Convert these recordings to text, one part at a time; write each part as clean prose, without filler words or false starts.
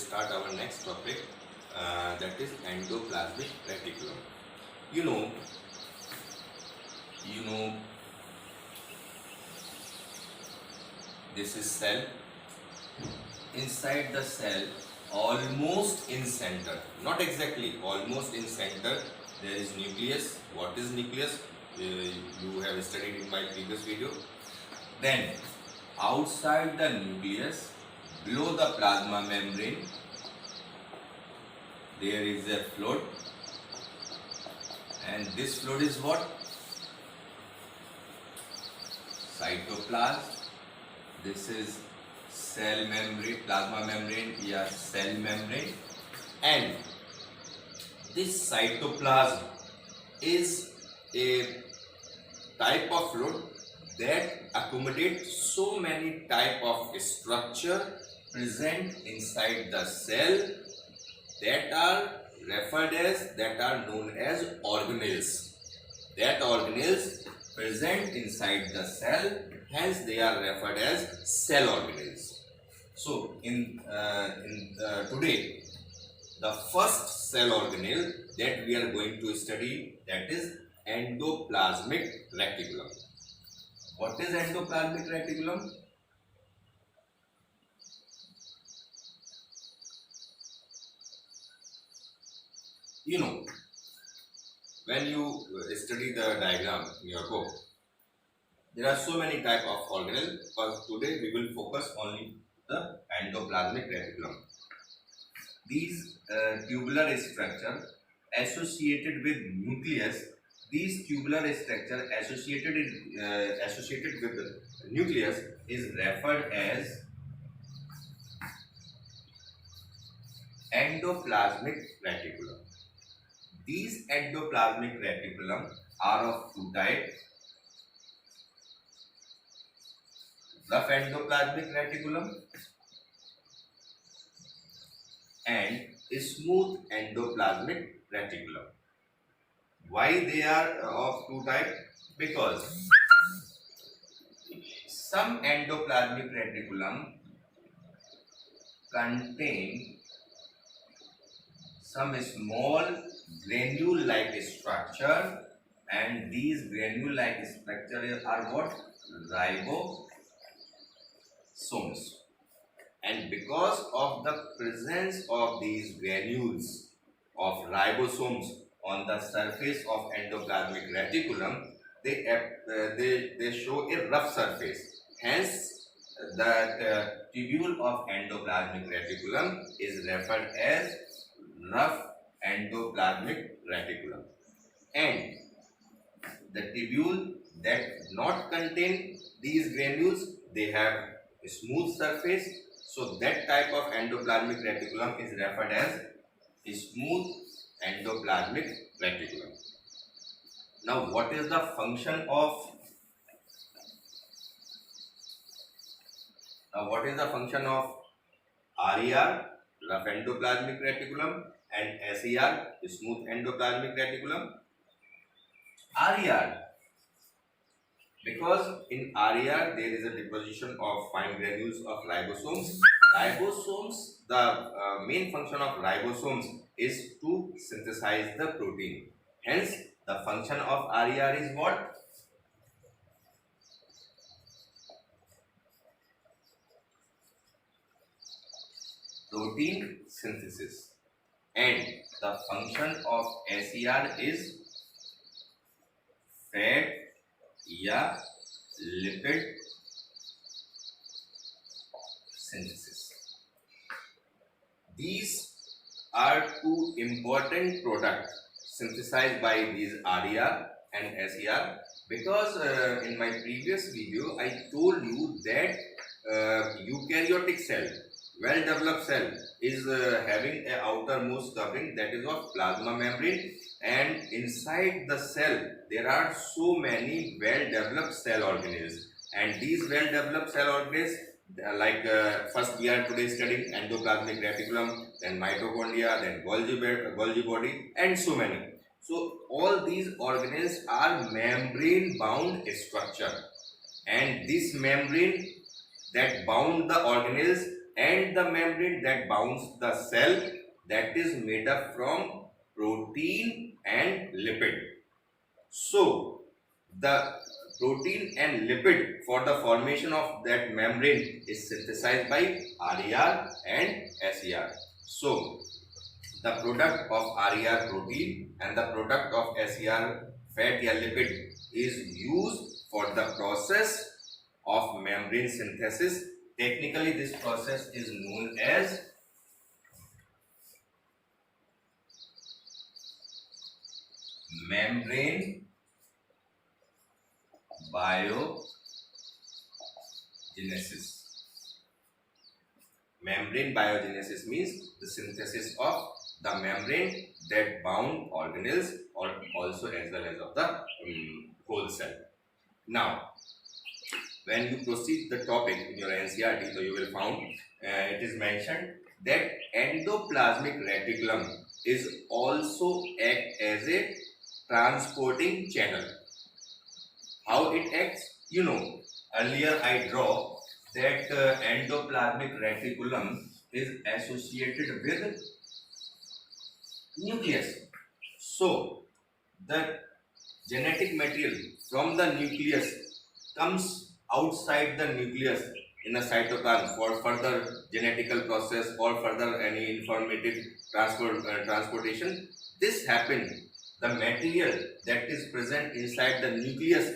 start our next topic, that is endoplasmic reticulum. You know, you know, this is cell. Inside the cell, almost in center, not exactly, almost in center, there is nucleus. What is nucleus? You have studied in my previous video. Then, outside the nucleus, below the plasma membrane, there is a fluid, and this fluid is what? Cytoplasm. This is cell membrane, plasma membrane, yeah, cell membrane, and this cytoplasm is a type of fluid that accommodates so many type of structure present inside the cell that are known as organelles. That organelles present inside the cell, hence they are referred as cell organelles. So today, the first cell organelle that we are going to study, that is endoplasmic reticulum. What is endoplasmic reticulum? You know, when you study the diagram in your book, there are so many type of organelle, but today we will focus only the endoplasmic reticulum. These tubular structure associated with nucleus, these tubular structure associated with the nucleus is referred as endoplasmic reticulum. These endoplasmic reticulum are of two types: rough endoplasmic reticulum and smooth endoplasmic reticulum. Why they are of two types? Because some endoplasmic reticulum contain some small granule-like structure, and these granule-like structures are what? Ribosomes. And because of the presence of these granules of ribosomes on the surface of endoplasmic reticulum, they show a rough surface. Hence, the tubule of endoplasmic reticulum is referred as rough endoplasmic reticulum. And the tubule that not contain these granules, they have a smooth surface. So that type of endoplasmic reticulum is referred as smooth endoplasmic reticulum. Now, what is the function of RER, rough endoplasmic reticulum, and SER, smooth endoplasmic reticulum? RER, because in RER there is a deposition of fine granules of ribosomes. The main function of ribosomes is to synthesize the protein. Hence, the function of RER is what? Protein synthesis. And the function of SER is fat या lipid synthesis. These are two important products synthesized by these RER and SER, because in my previous video I told you that eukaryotic cell, well-developed cell, is having a outermost covering, that is of plasma membrane, and inside the cell there are so many well-developed cell organelles, and these well-developed cell organelles, like first we are today studying endoplasmic reticulum, then mitochondria, then Golgi body, and so many. So all these organelles are membrane bound structure, and this membrane that bound the organelles and the membrane that bounds the cell, that is made up from protein and lipid. So the protein and lipid for the formation of that membrane is synthesized by RER and SER. So the product of RER protein and the product of SER fat or lipid is used for the process of membrane synthesis. Technically, this process is known as membrane biogenesis. Membrane biogenesis means the synthesis of the membrane that bound organelles or also as well as of the whole cell. Now, when you proceed the topic in your NCERT, so you will find it is mentioned that endoplasmic reticulum is also act as a transporting channel. How it acts? You know, earlier I draw that endoplasmic reticulum is associated with nucleus. So the genetic material from the nucleus comes outside the nucleus in a cytoplasm for further genetical process or further any informative transportation. This happens. The material that is present inside the nucleus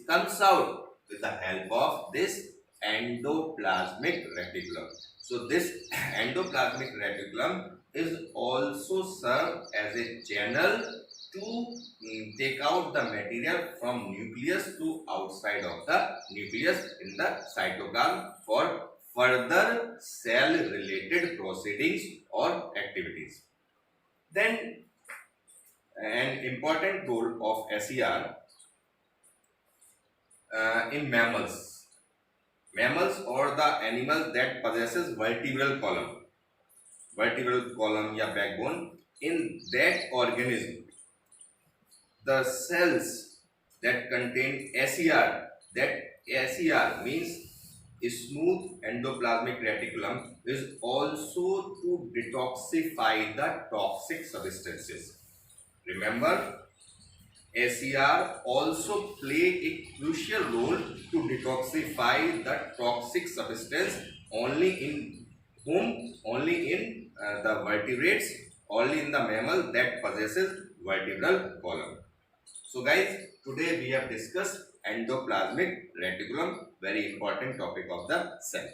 comes out with the help of this endoplasmic reticulum. So this endoplasmic reticulum is also served as a channel to take out the material from nucleus to outside of the nucleus in the cytoplasm for further cell related proceedings or activities. Then an important role of SER in mammals. Mammals or the animals that possesses vertebral column या backbone. In that organism, the cells that contain SER, that SER means smooth endoplasmic reticulum, is also to detoxify the toxic substances. Remember, SER also play a crucial role to detoxify the toxic substance only in the vertebrates, only in the mammal that possesses vertebral column. So guys, today we have discussed endoplasmic reticulum, very important topic of the cell.